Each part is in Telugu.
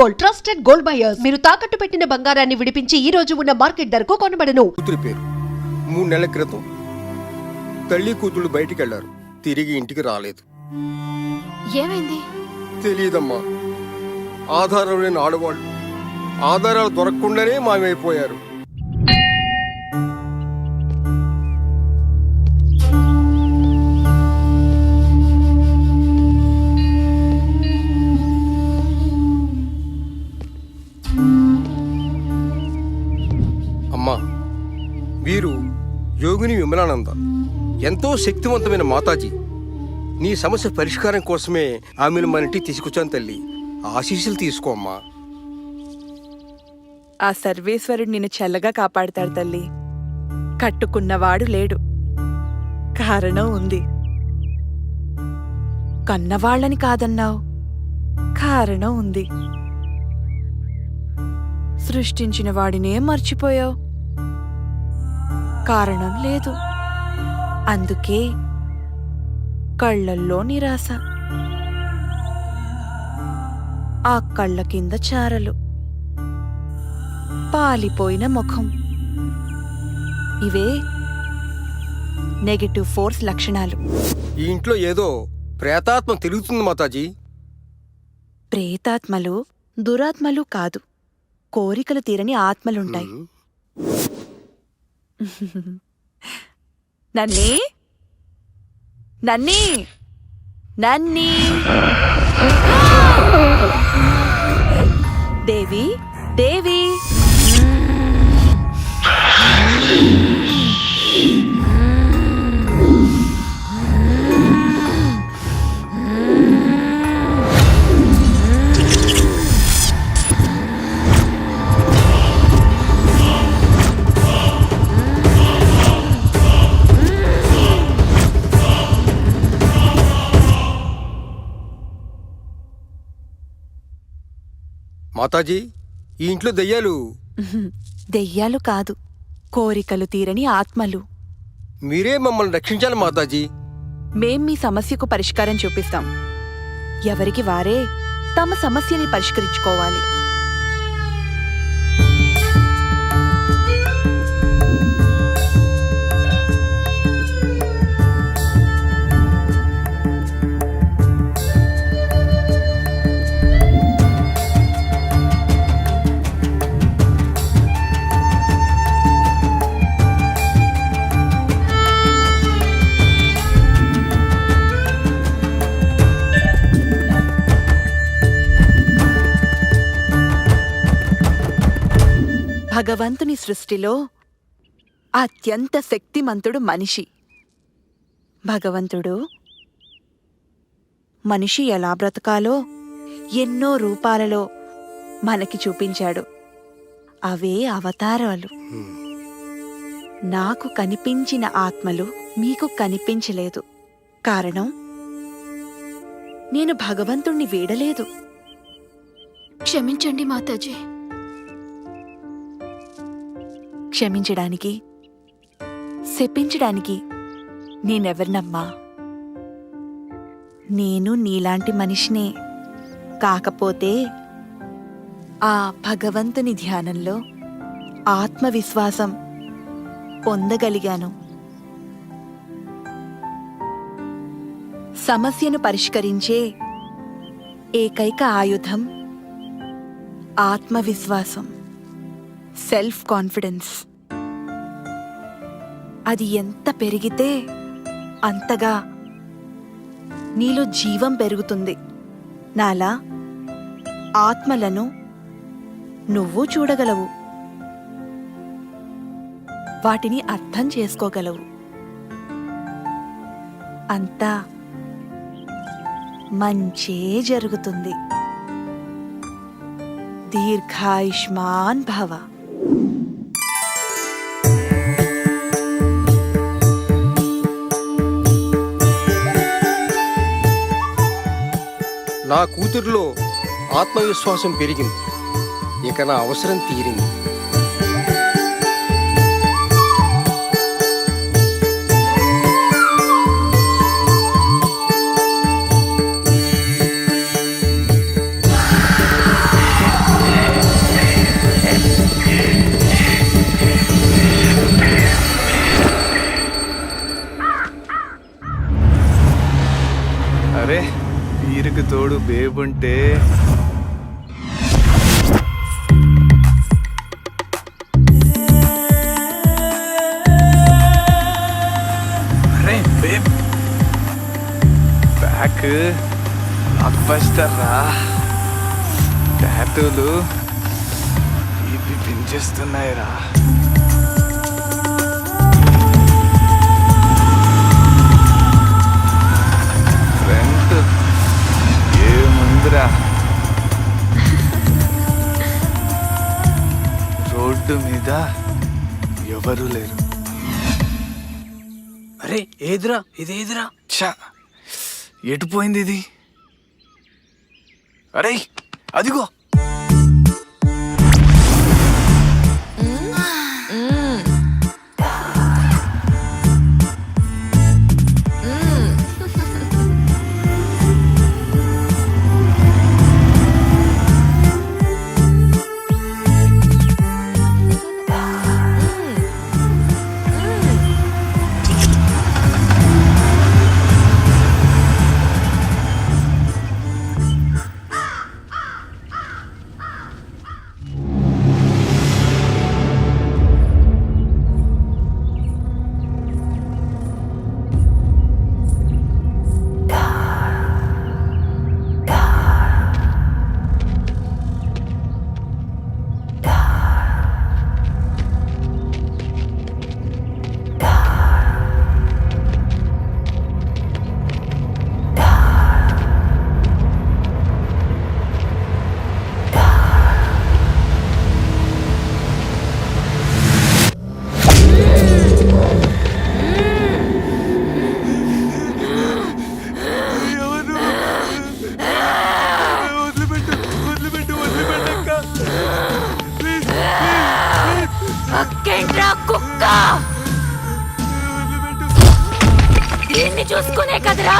Gold, trusted gold buyers. మీరు తాకట్టు పెట్టిన బంగారాన్ని విడిపించి ఈ రోజు ఉన్న మార్కెట్ ధరకు కొనబడను. కూతురి పేరు 3 నెలల క్రితం తల్లి కూతుళ్ళు బయటికి వెళ్లారు. తిరిగి ఇంటికి రాలేదు. ఏమైంది? తెలియదమ్మా. ఆధారం లేని ఆడవాళ్ళు ఆధారాలు దొరకకుండానే మాయమైపోయారు. అమ్మా, వీరు యోగిని విమలానంద, ఎంతో శక్తివంతమైన మాతాజీ. నీ సమస్య పరిష్కారం కోసమే ఆమెను మన ఇంటికి తీసుకొచ్చాను తల్లి. ఆశీస్సులు తీసుకో అమ్మా. ఆ సర్వేశ్వరుడు నిన్ను చల్లగా కాపాడతాడు తల్లి. కట్టుకున్నవాడు లేడు, కారణం ఉంది. కన్నవాళ్ళని కాదన్నావు, కారణం ఉంది. సృష్టించిన వాడినే మర్చిపోయావు, కారణం లేదు. అందుకే కళ్ళల్లో నిరాశ, ఆ కళ్ళ కింద చారలు, పాలిపోయిన ముఖం. ఇవే నెగటివ్ ఫోర్స్ లక్షణాలు. ఈ ఇంట్లో ఏదో ప్రేతాత్మ తిరుగుతుంది మాతాజీ. ప్రేతాత్మలు దురాత్మలు కాదు, కోరికలు తీరని ఆత్మలుంటాయి. నన్నీ నన్నీ నన్నీ దేవి దేవి మాతాజీ, ఈ ఇంట్లో దెయ్యాలు. దెయ్యాలు కాదు, కోరికలు తీరని ఆత్మలు. మీరే మమ్మల్ని రక్షించాలి మాతాజీ. మేం మీ సమస్యకు పరిష్కారం చూపిస్తాం. ఎవరికి వారే తమ సమస్యని పరిష్కరించుకోవాలి. భగవంతుని సృష్టిలో అత్యంత శక్తిమంతుడు మనిషి. భగవంతుడు మనిషి ఎలా బ్రతకాలో ఎన్నో రూపాలలో మనకి చూపించాడు. అవే అవతారాలు. నాకు కనిపించిన ఆత్మలు మీకు కనిపించలేదు. కారణం, నేను భగవంతుణ్ణి వీడలేదు. క్షమించండి మాతాజీ. క్షమించడానికి, శపించడానికి నేనెవరినమ్మా? నేను నీలాంటి మనిషినే. కాకపోతే ఆ భగవంతుని ధ్యానంలో ఆత్మవిశ్వాసం పొందగలిగాను. సమస్యను పరిష్కరించే ఏకైక ఆయుధం ఆత్మవిశ్వాసం, సెల్ఫ్ కాన్ఫిడెన్స్. అది ఎంత పెరిగితే అంతగా నీలో జీవం పెరుగుతుంది. నాలా ఆత్మలను నువ్వు చూడగలవు, వాటిని అర్థం చేసుకోగలవు. అంతా మంచే జరుగుతుంది. దీర్ఘాయుష్మాన్ భవ. నా కూతురిలో ఆత్మవిశ్వాసం పెరిగింది. ఇక నా అవసరం తీరింది. బేబుంటే అరే బేబ్ బ్యాక్ బ్లాక్ బస్టర్ రా. టాటూలు ఇవి పెంచేస్తున్నాయి రా. ఫ్రంట్ ఏముందిరా, రోడ్డు మీద ఎవరు లేరు. అరే ఏదిరా ఇదేదిరా? ఛా, ఎటు పోయింది ఇది? అరే అదిగో. అక్కేంట్రా కుక్క? దీన్ని చూసుకునే కదరా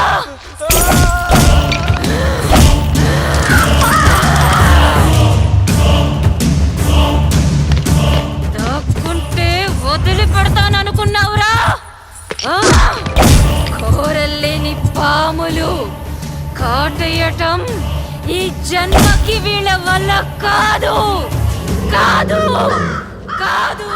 దాక్కుంటే వదిలిపెడతాననుకున్నావురా? కోరల్లేని పాములు కాటేయటం ఈ జన్మకి వీళ్ళ వల్ల కాదు కాదు కాదు.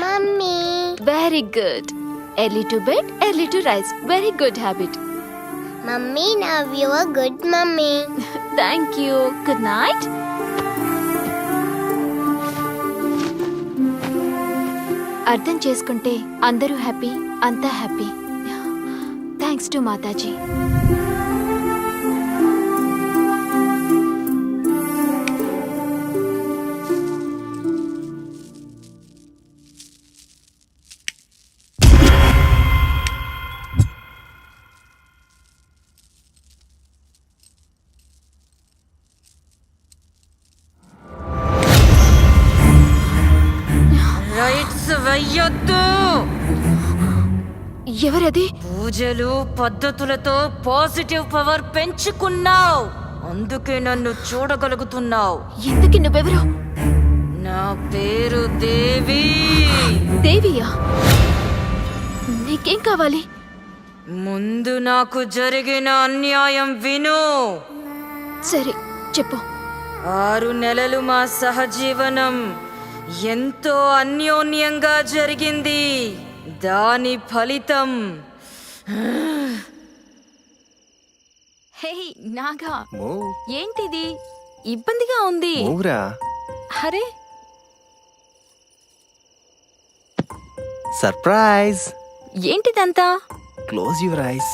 Mummy. Very good. Early to bed, early to rise. Very good habit. Mummy, now you are good mummy. Thank you. Good night. అర్థం చేసుకుంటే అందరూ హ్యాపీ, అంతా హ్యాపీ. Thanks to Mataji. రైట్స్ వెయ్యొద్దు. ఎవరది? పూజలు పద్ధతులతో పాజిటివ్ పవర్ పెంచుకున్నావు, అందుకే నన్ను చూడగలుగుతున్నావు. ఎందుకు నువ్వెవరు? నా పేరు దేవి. దేవియా? నీకేం కావాలి? ముందు నాకు జరిగిన అన్యాయం విను. సరే చెప్పు. 6 నెలలు మా సహజీవనం ఎంతో అన్యోన్యంగా జరిగింది. దాని ఫలితం హే నాగా, ఏంటిది? ఇబ్బందిగా ఉంది. అరే సర్ప్రైజ్. ఏంటిదంతా? క్లోజ్ యువర్ ఐస్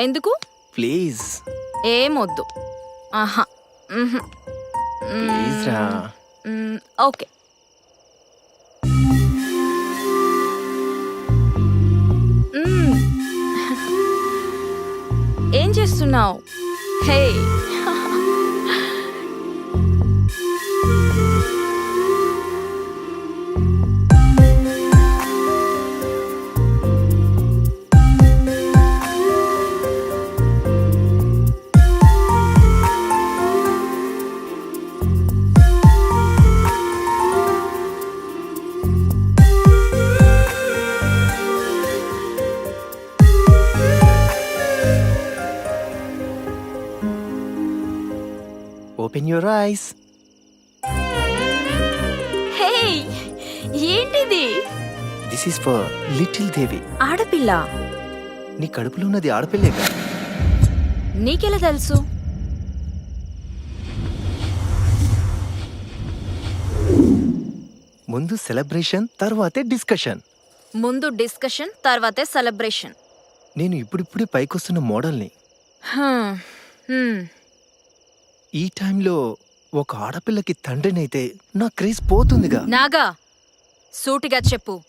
ఎందుకు? ప్లీజ్. ఏమొద్దు. ఆహా. ప్లీజ్ రా. ఓకే. ఏం చేస్తున్నావు? హే ఓపెన్ యువర్ ఐస్. హే ఏంటిది? దిస్ ఈస్ ఫర్ లిటిల్ దేవి. ఆడపిల్ల? నీ కడుపులో ఉన్నది ఆడపిల్లేగా. నీకెలా తెలుసు? ముందు సెలబ్రేషన్ తర్వాతే డిస్కషన్. ముందు డిస్కషన్ తర్వాతే సెలబ్రేషన్. నేను ఇప్పుడిప్పుడే పైకొస్తున్న మోడల్ని. ఈ టైంలో ఒక ఆడపిల్లకి తండ్రినైతే నా క్రేజ్ పోతుందిగా. నాగా సూటిగా చెప్పు.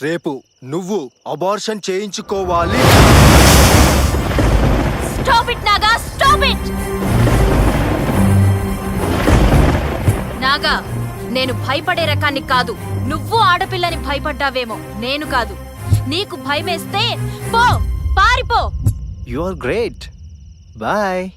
రేపు నువ్వు అబార్షన్ చేయించుకోవాలి. Stop it Naga, stop it. Naga, నేను భయపడే రకాన్ని కాదు. నువ్వు ఆడపిల్లని భయపడ్డావేమో, నేను కాదు. నీకు భయమేస్తే పో, పారిపో. You are great. బాయ్.